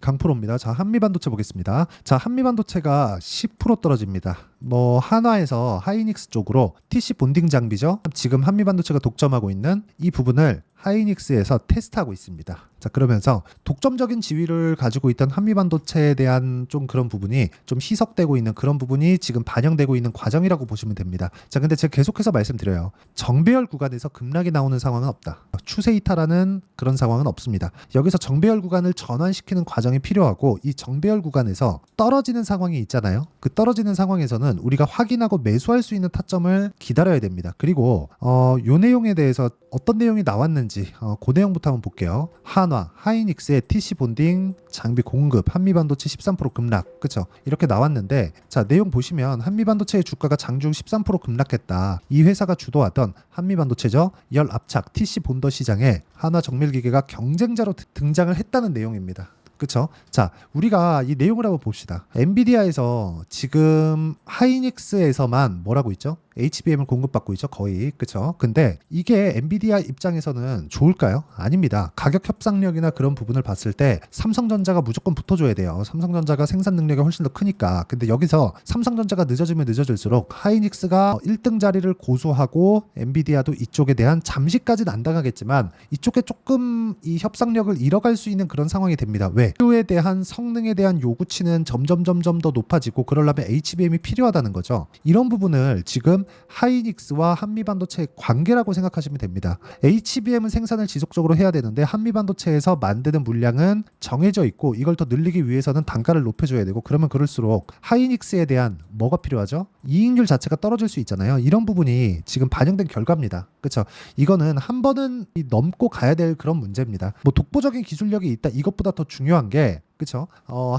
강프로입니다. 자, 한미반도체 보겠습니다. 자, 한미반도체가 10% 떨어집니다. 뭐 한화에서 하이닉스 쪽으로 TC 본딩 장비죠. 지금 한미반도체가 독점하고 있는 이 부분을 하이닉스에서 테스트하고 있습니다. 자, 그러면서 독점적인 지위를 가지고 있던 한미반도체에 대한 좀 그런 부분이 좀 희석되고 있는 그런 부분이 지금 반영되고 있는 과정이라고 보시면 됩니다. 자, 근데 제가 계속해서 말씀드려요. 정배열 구간에서 급락이 나오는 상황은 없다. 추세 이탈하는 그런 상황은 없습니다. 여기서 정배열 구간을 전환시키는 과정이 필요하고, 이 정배열 구간에서 떨어지는 상황이 있잖아요. 그 떨어지는 상황에서는 우리가 확인하고 매수할 수 있는 타점을 기다려야 됩니다. 그리고 요 내용에 대해서 어떤 내용이 나왔는지 그 내용부터 한번 볼게요. 한화, 하이닉스의 TC 본딩 장비 공급, 한미반도체 13% 급락, 그쵸? 이렇게 나왔는데, 자, 내용 보시면 한미반도체의 주가가 장중 13% 급락했다. 이 회사가 주도하던 한미반도체죠. 열 압착 TC 본더 시장에 한화 정밀기계가 경쟁자로 등장을 했다는 내용입니다. 그쵸? 자, 우리가 이 내용을 한번 봅시다. 엔비디아에서 지금 하이닉스에서만 뭐라고 있죠? HBM을 공급받고 있죠, 거의. 그쵸? 근데 이게 엔비디아 입장에서는 좋을까요? 아닙니다. 가격 협상력이나 그런 부분을 봤을 때 삼성전자가 무조건 붙어줘야 돼요. 삼성전자가 생산 능력이 훨씬 더 크니까. 근데 여기서 삼성전자가 늦어지면 늦어질수록 하이닉스가 1등 자리를 고수하고 엔비디아도 이쪽에 대한 잠시까지는 안 당하겠지만 이쪽에 조금 이 협상력을 잃어갈 수 있는 그런 상황이 됩니다. 왜? 에 대한 성능에 대한 요구치는 점점 더 높아지고, 그러려면 HBM이 필요하다는 거죠. 이런 부분을 지금 하이닉스와 한미반도체의 관계라고 생각하시면 됩니다. HBM은 생산을 지속적으로 해야 되는데 한미반도체에서 만드는 물량은 정해져 있고, 이걸 더 늘리기 위해서는 단가를 높여줘야 되고, 그러면 그럴수록 하이닉스에 대한 뭐가 필요하죠? 이익률 자체가 떨어질 수 있잖아요. 이런 부분이 지금 반영된 결과입니다. 그렇죠? 이거는 한 번은 넘고 가야 될 그런 문제입니다. 뭐 독보적인 기술력이 있다, 이것보다 더 중요한 게, 그쵸?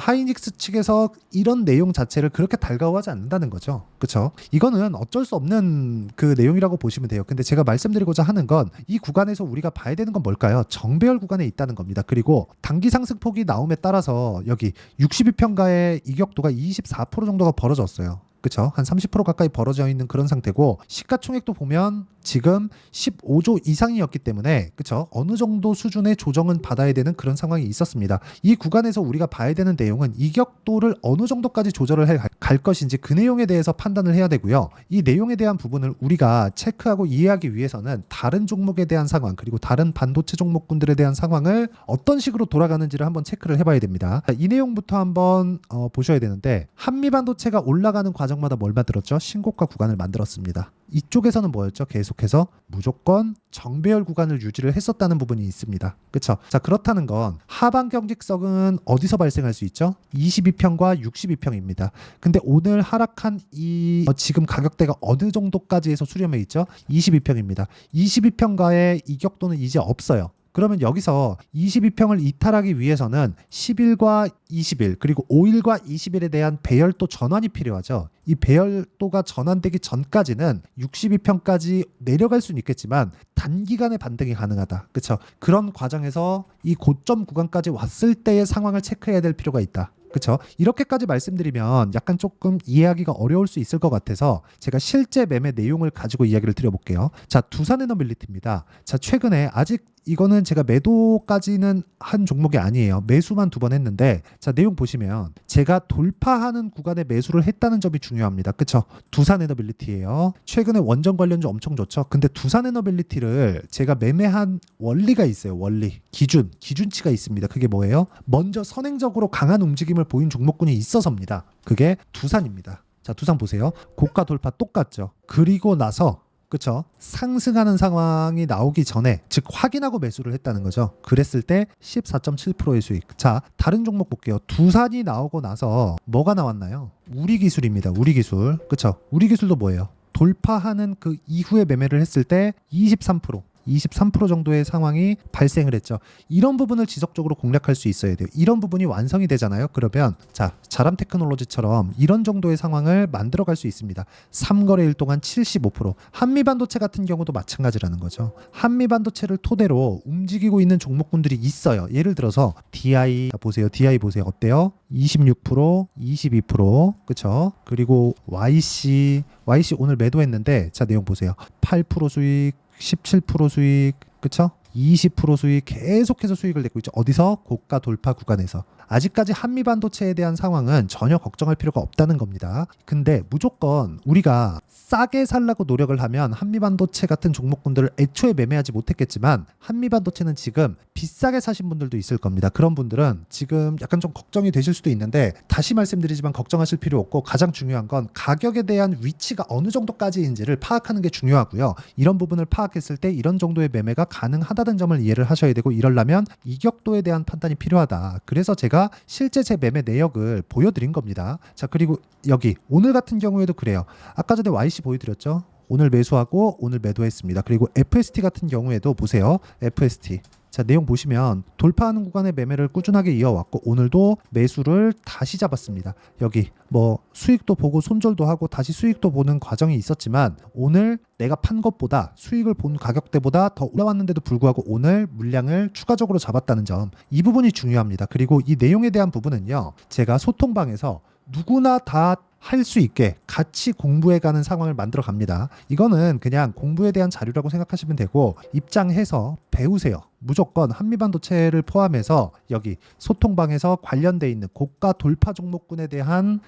하이닉스 측에서 이런 내용 자체를 그렇게 달가워하지 않는다는 거죠. 그쵸? 이거는 어쩔 수 없는 그 내용이라고 보시면 돼요. 근데 제가 말씀드리고자 하는 건, 이 구간에서 우리가 봐야 되는 건 뭘까요? 정배열 구간에 있다는 겁니다. 그리고 단기 상승폭이 나옴에 따라서 여기 62평가의 이격도가 24% 정도가 벌어졌어요. 그쵸? 한 30% 가까이 벌어져 있는 그런 상태고, 시가총액도 보면 지금 15조 이상이었기 때문에, 그쵸? 어느 정도 수준의 조정은 받아야 되는 그런 상황이 있었습니다. 이 구간에서 우리가 봐야 되는 내용은 이격도를 어느 정도까지 조절을 해 갈 것인지, 그 내용에 대해서 판단을 해야 되고요. 이 내용에 대한 부분을 우리가 체크하고 이해하기 위해서는 다른 종목에 대한 상황, 그리고 다른 반도체 종목군들에 대한 상황을 어떤 식으로 돌아가는지를 한번 체크를 해봐야 됩니다. 이 내용부터 한번 보셔야 되는데, 한미반도체가 올라가는 과정마다 뭘 만들었죠? 신고가 구간을 만들었습니다. 이쪽에서는 뭐였죠? 계속해서 무조건 정배열 구간을 유지를 했었다는 부분이 있습니다. 그쵸? 자, 그렇다는 건 하방 경직성은 어디서 발생할 수 있죠? 22평과 62평입니다. 근데 오늘 하락한 이 지금 가격대가 어느 정도까지 해서 수렴해 있죠? 22평입니다. 22평가의 이격도는 이제 없어요. 그러면 여기서 22평을 이탈하기 위해서는 10일과 20일, 그리고 5일과 20일에 대한 배열도 전환이 필요하죠. 이 배열도가 전환되기 전까지는 62평까지 내려갈 수는 있겠지만 단기간에 반등이 가능하다. 그렇죠? 그런 과정에서 이 고점 구간까지 왔을 때의 상황을 체크해야 될 필요가 있다. 그렇죠? 이렇게까지 말씀드리면 약간 조금 이해하기가 어려울 수 있을 것 같아서 제가 실제 매매 내용을 가지고 이야기를 드려볼게요. 자, 두산에너빌리티입니다. 자, 최근에 아직 이거는 제가 매도까지는 한 종목이 아니에요. 매수만 2번 했는데, 자, 내용 보시면 제가 돌파하는 구간에 매수를 했다는 점이 중요합니다. 그쵸? 두산에너빌리티예요. 최근에 원전 관련주 엄청 좋죠. 근데 두산에너빌리티를 제가 매매한 원리가 있어요. 원리. 기준치가 있습니다. 그게 뭐예요? 먼저 선행적으로 강한 움직임을 보인 종목군이 있어서입니다. 그게 두산입니다. 자, 두산 보세요. 고가 돌파 똑같죠. 그리고 나서, 그쵸? 상승하는 상황이 나오기 전에, 즉 확인하고 매수를 했다는 거죠. 그랬을 때 14.7%의 수익. 자, 다른 종목 볼게요. 두산이 나오고 나서 뭐가 나왔나요? 우리기술입니다. 우리기술. 그쵸? 우리기술도 뭐예요? 돌파하는 그 이후에 매매를 했을 때 23% 정도의 상황이 발생을 했죠. 이런 부분을 지속적으로 공략할 수 있어야 돼요. 이런 부분이 완성이 되잖아요. 그러면 자, 자람 테크놀로지처럼 이런 정도의 상황을 만들어갈 수 있습니다. 3거래일 동안 75%. 한미반도체 같은 경우도 마찬가지라는 거죠. 한미반도체를 토대로 움직이고 있는 종목군들이 있어요. 예를 들어서 DI 보세요. DI 보세요. 어때요? 26%, 22%, 그쵸? 그리고 YC 오늘 매도했는데, 자, 내용 보세요. 8% 수익, 17% 수익, 그쵸? 20% 수익, 계속해서 수익을 내고 있죠. 어디서? 고가 돌파 구간에서. 아직까지 한미반도체에 대한 상황은 전혀 걱정할 필요가 없다는 겁니다. 근데 무조건 우리가 싸게 살라고 노력을 하면 한미반도체 같은 종목군들을 애초에 매매하지 못했겠지만 한미반도체는 지금 비싸게 사신 분들도 있을 겁니다. 그런 분들은 지금 약간 좀 걱정이 되실 수도 있는데 다시 말씀드리지만 걱정하실 필요 없고 가장 중요한 건 가격에 대한 위치가 어느 정도까지인지를 파악하는 게 중요하고요. 이런 부분을 파악했을 때 이런 정도의 매매가 가능하다는 점을 이해를 하셔야 되고 이러려면 이격도에 대한 판단이 필요하다. 그래서 제가 실제 제 매매 내역을 보여드린 겁니다. 자, 그리고 여기 오늘 같은 경우에도 그래요. 아까 전에 YC 보여드렸죠. 오늘 매수하고 오늘 매도했습니다. 그리고 FST 같은 경우에도 보세요. FST. 자, 내용 보시면 돌파하는 구간의 매매를 꾸준하게 이어왔고 오늘도 매수를 다시 잡았습니다. 여기 뭐 수익도 보고 손절도 하고 다시 수익도 보는 과정이 있었지만 오늘 내가 판 것보다 수익을 본 가격대보다 더 올라왔는데도 불구하고 오늘 물량을 추가적으로 잡았다는 점, 이 부분이 중요합니다. 그리고 이 내용에 대한 부분은요, 제가 소통방에서 누구나 다 할 수 있게 같이 공부해가는 상황을 만들어 갑니다. 이거는 그냥 공부에 대한 자료라고 생각하시면 되고 입장해서 배우세요. 무조건 한미반도체를 포함해서 여기 소통방에서 관련돼 있는 고가 돌파 종목군에 대한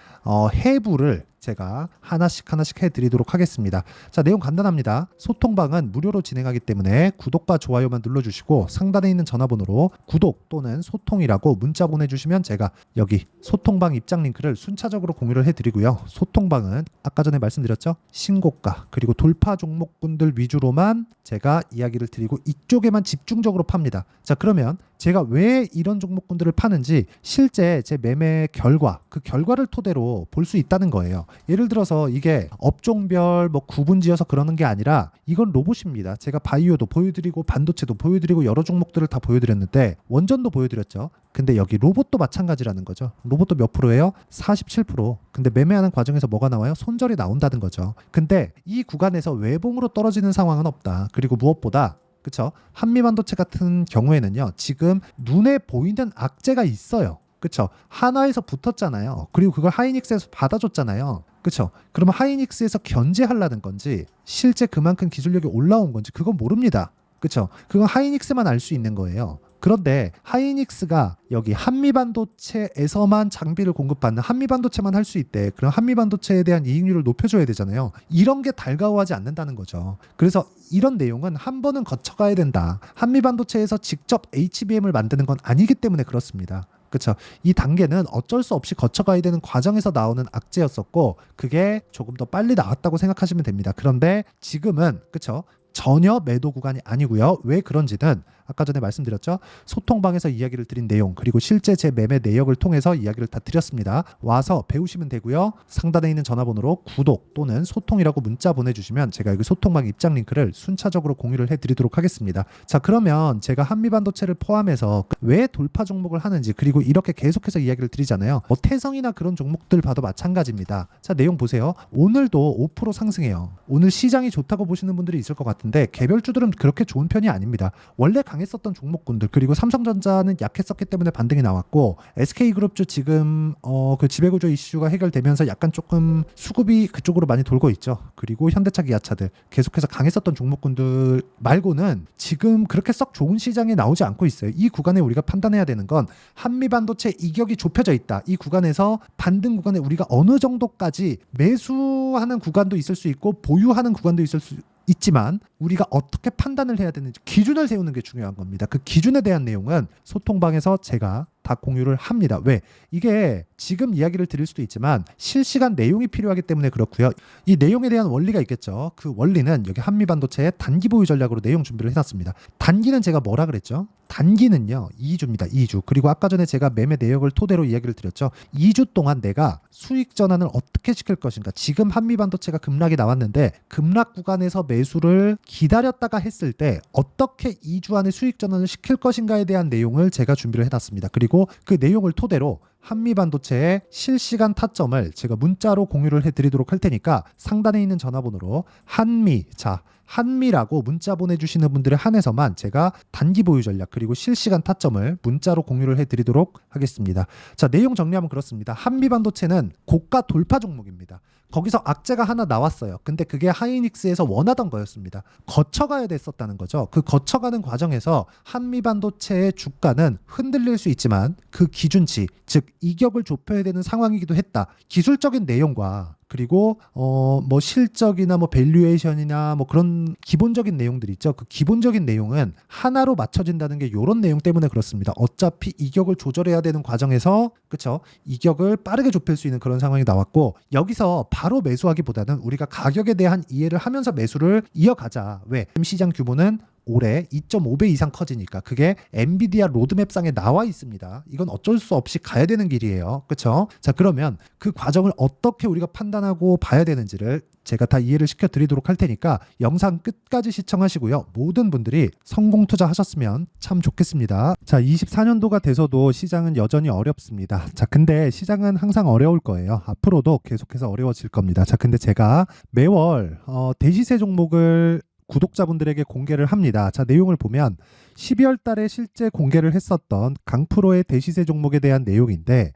해부를 제가 하나씩 해드리도록 하겠습니다. 자, 내용 간단합니다. 소통방은 무료로 진행하기 때문에 구독과 좋아요만 눌러주시고 상단에 있는 전화번호로 구독 또는 소통이라고 문자 보내주시면 제가 여기 소통방 입장 링크를 순차적으로 공유를 해드리고요. 소통방은 아까 전에 말씀드렸죠? 신고가 그리고 돌파 종목군들 위주로만 제가 이야기를 드리고 이쪽에만 집중적으로 팝니다. 자, 그러면 제가 왜 이런 종목군들을 파는지 실제 제 매매 결과, 그 결과를 토대로 볼 수 있다는 거예요. 예를 들어서 이게 업종별 뭐 구분지어서 그러는 게 아니라 이건 로봇입니다. 제가 바이오도 보여드리고 반도체도 보여드리고 여러 종목들을 다 보여드렸는데 원전도 보여드렸죠. 근데 여기 로봇도 마찬가지라는 거죠. 로봇도 몇 프로예요? 47%. 근데 매매하는 과정에서 뭐가 나와요? 손절이 나온다는 거죠. 근데 이 구간에서 외봉으로 떨어지는 상황은 없다. 그리고 무엇보다 그쵸? 한미반도체 같은 경우에는요, 지금 눈에 보이는 악재가 있어요. 그쵸? 한화에서 붙었잖아요. 그리고 그걸 하이닉스에서 받아줬잖아요. 그쵸? 그러면 하이닉스에서 견제하려는 건지 실제 그만큼 기술력이 올라온 건지 그건 모릅니다. 그쵸? 그건 하이닉스만 알 수 있는 거예요. 그런데 하이닉스가 여기 한미반도체에서만 장비를 공급받는 한미반도체만 할 수 있대. 그럼 한미반도체에 대한 이익률을 높여줘야 되잖아요. 이런 게 달가워하지 않는다는 거죠. 그래서 이런 내용은 한 번은 거쳐가야 된다. 한미반도체에서 직접 HBM을 만드는 건 아니기 때문에 그렇습니다. 그렇죠. 이 단계는 어쩔 수 없이 거쳐가야 되는 과정에서 나오는 악재였었고 그게 조금 더 빨리 나왔다고 생각하시면 됩니다. 그런데 지금은 그렇죠. 전혀 매도 구간이 아니고요. 왜 그런지는 아까 전에 말씀드렸죠. 소통방에서 이야기를 드린 내용 그리고 실제 제 매매 내역을 통해서 이야기를 다 드렸습니다. 와서 배우시면 되고요. 상단에 있는 전화번호로 구독 또는 소통이라고 문자 보내주시면 제가 여기 소통방 입장 링크를 순차적으로 공유를 해드리도록 하겠습니다. 자, 그러면 제가 한미반도체를 포함해서 왜 돌파 종목을 하는지 그리고 이렇게 계속해서 이야기를 드리잖아요. 뭐 태성이나 그런 종목들 봐도 마찬가지입니다. 자, 내용 보세요. 오늘도 5% 상승해요. 오늘 시장이 좋다고 보시는 분들이 있을 것 같은데 개별주들은 그렇게 좋은 편이 아닙니다. 원래 강했었던 종목군들 그리고 삼성전자는 약했었기 때문에 반등이 나왔고 SK그룹주 지금 그 지배구조 이슈가 해결되면서 약간 조금 수급이 그쪽으로 많이 돌고 있죠. 그리고 현대차 기아차들 계속해서 강했었던 종목군들 말고는 지금 그렇게 썩 좋은 시장에 나오지 않고 있어요. 이 구간에 우리가 판단해야 되는 건 한미반도체 이격이 좁혀져 있다. 이 구간에서 반등 구간에 우리가 어느 정도까지 매수하는 구간도 있을 수 있고 보유하는 구간도 있을 수 있지만 우리가 어떻게 판단을 해야 되는지 기준을 세우는 게 중요한 겁니다. 그 기준에 대한 내용은 소통방에서 제가 다 공유를 합니다. 왜? 이게 지금 이야기를 드릴 수도 있지만 실시간 내용이 필요하기 때문에 그렇고요. 이 내용에 대한 원리가 있겠죠. 그 원리는 여기 한미반도체의 단기 보유 전략으로 내용 준비를 해놨습니다. 단기는 제가 뭐라 그랬죠? 단기는요 2주입니다. 2주. 그리고 아까 전에 제가 매매 내역을 토대로 이야기를 드렸죠. 2주 동안 내가 수익 전환을 어떻게 시킬 것인가. 지금 한미반도체가 급락이 나왔는데 급락 구간에서 매수를 기다렸다가 했을 때 어떻게 2주 안에 수익 전환을 시킬 것인가에 대한 내용을 제가 준비를 해놨습니다. 그리고 그 내용을 토대로 한미반도체의 실시간 타점을 제가 문자로 공유를 해드리도록 할 테니까 상단에 있는 전화번호로 한미라고 문자 보내주시는 분들에 한해서만 제가 단기 보유 전략 그리고 실시간 타점을 문자로 공유를 해드리도록 하겠습니다. 자, 내용 정리하면 그렇습니다. 한미반도체는 고가 돌파 종목입니다. 거기서 악재가 하나 나왔어요. 근데 그게 하이닉스에서 원하던 거였습니다. 거쳐가야 됐었다는 거죠. 그 거쳐가는 과정에서 한미반도체의 주가는 흔들릴 수 있지만 그 기준치, 즉 이격을 좁혀야 되는 상황이기도 했다. 기술적인 내용과 그리고 뭐 실적이나 뭐 밸류에이션이나 뭐 그런 기본적인 내용들 있죠. 그 기본적인 내용은 하나로 맞춰진다는 게 이런 내용 때문에 그렇습니다. 어차피 이격을 조절해야 되는 과정에서 그쵸? 이격을 빠르게 좁힐 수 있는 그런 상황이 나왔고 여기서 바로 매수하기보다는 우리가 가격에 대한 이해를 하면서 매수를 이어가자. 왜? 시장 규모는 올해 2.5배 이상 커지니까 그게 엔비디아 로드맵상에 나와 있습니다. 이건 어쩔 수 없이 가야 되는 길이에요. 그렇죠? 자, 그러면 그 과정을 어떻게 우리가 판단하고 봐야 되는지를 제가 다 이해를 시켜드리도록 할 테니까 영상 끝까지 시청하시고요. 모든 분들이 성공 투자하셨으면 참 좋겠습니다. 자, 24년도가 돼서도 시장은 여전히 어렵습니다. 자, 근데 시장은 항상 어려울 거예요. 앞으로도 계속해서 어려워질 겁니다. 자, 근데 제가 매월 대시세 종목을 구독자분들에게 공개를 합니다. 자, 내용을 보면 12월 달에 실제 공개를 했었던 강프로의 대시세 종목에 대한 내용인데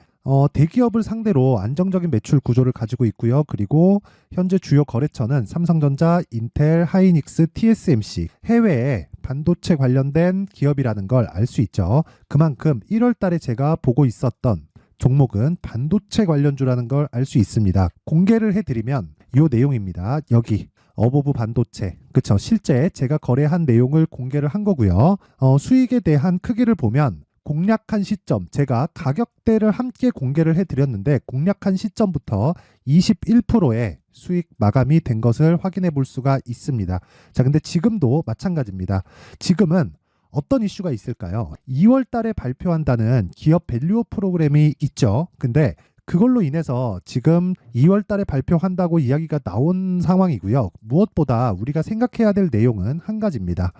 대기업을 상대로 안정적인 매출 구조를 가지고 있고요. 그리고 현재 주요 거래처는 삼성전자, 인텔, 하이닉스, TSMC, 해외에 반도체 관련된 기업이라는 걸 알 수 있죠. 그만큼 1월 달에 제가 보고 있었던 종목은 반도체 관련주라는 걸 알 수 있습니다. 공개를 해드리면 이 내용입니다. 여기 어보브 반도체, 그쵸? 실제 제가 거래한 내용을 공개를 한 거고요. 수익에 대한 크기를 보면 공략한 시점, 제가 가격대를 함께 공개를 해드렸는데 공략한 시점부터 21%의 수익 마감이 된 것을 확인해 볼 수가 있습니다. 자, 근데 지금도 마찬가지입니다. 지금은 어떤 이슈가 있을까요? 2월 달에 발표한다는 기업 밸류업 프로그램이 있죠. 근데 그걸로 인해서 지금 2월 달에 발표한다고 이야기가 나온 상황이고요. 무엇보다 우리가 생각해야 될 내용은 한 가지입니다.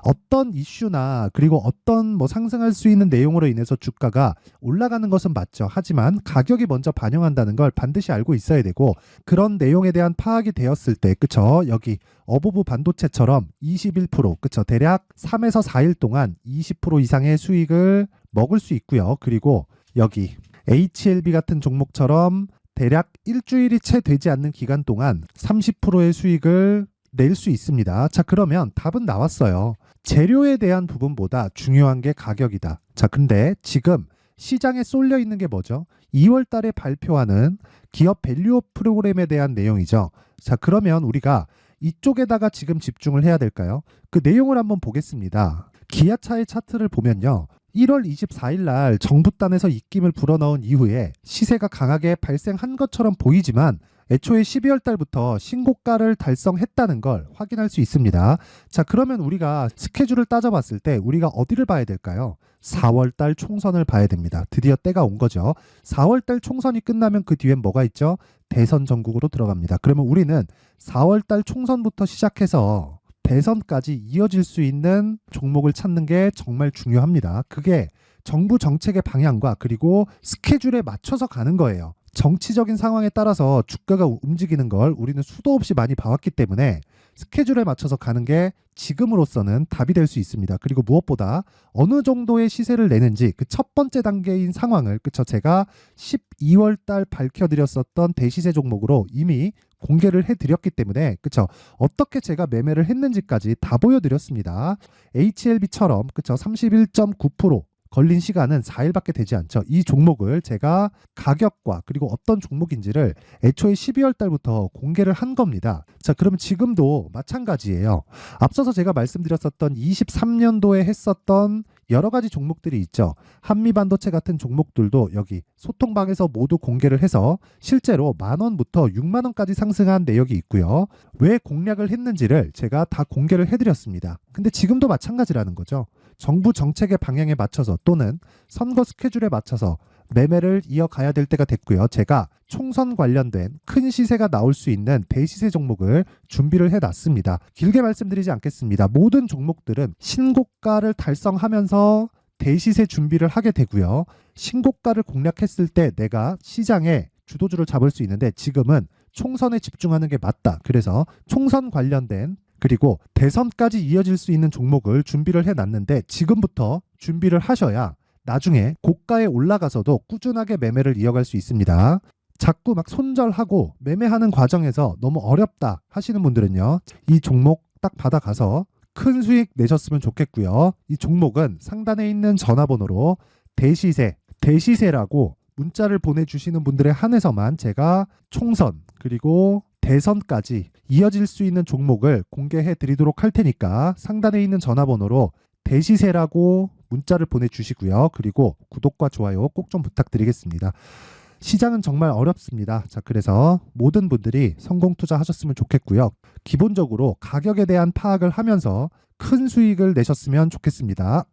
어떤 이슈나 그리고 어떤 뭐 상승할 수 있는 내용으로 인해서 주가가 올라가는 것은 맞죠. 하지만 가격이 먼저 반영한다는 걸 반드시 알고 있어야 되고 그런 내용에 대한 파악이 되었을 때 그쵸? 여기 어보브 반도체처럼 21% 그쵸? 대략 3에서 4일 동안 20% 이상의 수익을 먹을 수 있고요. 그리고 여기 HLB 같은 종목처럼 대략 일주일이 채 되지 않는 기간 동안 30%의 수익을 낼 수 있습니다. 자, 그러면 답은 나왔어요. 재료에 대한 부분보다 중요한 게 가격이다. 자, 근데 지금 시장에 쏠려 있는 게 뭐죠? 2월 달에 발표하는 기업 밸류업 프로그램에 대한 내용이죠. 자, 그러면 우리가 이쪽에다가 지금 집중을 해야 될까요? 그 내용을 한번 보겠습니다. 기아차의 차트를 보면요. 1월 24일 날 정부단에서 입김을 불어넣은 이후에 시세가 강하게 발생한 것처럼 보이지만 애초에 12월 달부터 신고가를 달성했다는 걸 확인할 수 있습니다. 자, 그러면 우리가 스케줄을 따져봤을 때 우리가 어디를 봐야 될까요? 4월 달 총선을 봐야 됩니다. 드디어 때가 온 거죠. 4월 달 총선이 끝나면 그 뒤엔 뭐가 있죠? 대선 전국으로 들어갑니다. 그러면 우리는 4월 달 총선부터 시작해서 대선까지 이어질 수 있는 종목을 찾는 게 정말 중요합니다. 그게 정부 정책의 방향과 그리고 스케줄에 맞춰서 가는 거예요. 정치적인 상황에 따라서 주가가 움직이는 걸 우리는 수도 없이 많이 봐왔기 때문에 스케줄에 맞춰서 가는 게 지금으로서는 답이 될 수 있습니다. 그리고 무엇보다 어느 정도의 시세를 내는지 그 첫 번째 단계인 상황을 그쵸 제가 12월 달 밝혀드렸었던 대시세 종목으로 이미 공개를 해드렸기 때문에 그쵸 어떻게 제가 매매를 했는지까지 다 보여드렸습니다. HLB처럼 그쵸 31.9% 걸린 시간은 4일밖에 되지 않죠. 이 종목을 제가 가격과 그리고 어떤 종목인지를 애초에 12월 달부터 공개를 한 겁니다. 자, 그러면 지금도 마찬가지예요. 앞서서 제가 말씀드렸었던 23년도에 했었던 여러 가지 종목들이 있죠. 한미반도체 같은 종목들도 여기 소통방에서 모두 공개를 해서 실제로 10,000원부터 60,000원까지 상승한 내역이 있고요. 왜 공략을 했는지를 제가 다 공개를 해드렸습니다. 근데 지금도 마찬가지라는 거죠. 정부 정책의 방향에 맞춰서 또는 선거 스케줄에 맞춰서 매매를 이어가야 될 때가 됐고요. 제가 총선 관련된 큰 시세가 나올 수 있는 대시세 종목을 준비를 해놨습니다. 길게 말씀드리지 않겠습니다. 모든 종목들은 신고가를 달성하면서 대시세 준비를 하게 되고요. 신고가를 공략했을 때 내가 시장에 주도주를 잡을 수 있는데 지금은 총선에 집중하는 게 맞다. 그래서 총선 관련된 그리고 대선까지 이어질 수 있는 종목을 준비를 해놨는데 지금부터 준비를 하셔야 나중에 고가에 올라가서도 꾸준하게 매매를 이어갈 수 있습니다. 자꾸 막 손절하고 매매하는 과정에서 너무 어렵다 하시는 분들은요, 이 종목 딱 받아가서 큰 수익 내셨으면 좋겠고요. 이 종목은 상단에 있는 전화번호로 대시세라고 문자를 보내주시는 분들에 한해서만 제가 총선 그리고 대선까지 이어질 수 있는 종목을 공개해 드리도록 할 테니까 상단에 있는 전화번호로 대시세라고 문자를 보내주시고요. 그리고 구독과 좋아요 꼭 좀 부탁드리겠습니다. 시장은 정말 어렵습니다. 자, 그래서 모든 분들이 성공 투자하셨으면 좋겠고요. 기본적으로 가격에 대한 파악을 하면서 큰 수익을 내셨으면 좋겠습니다.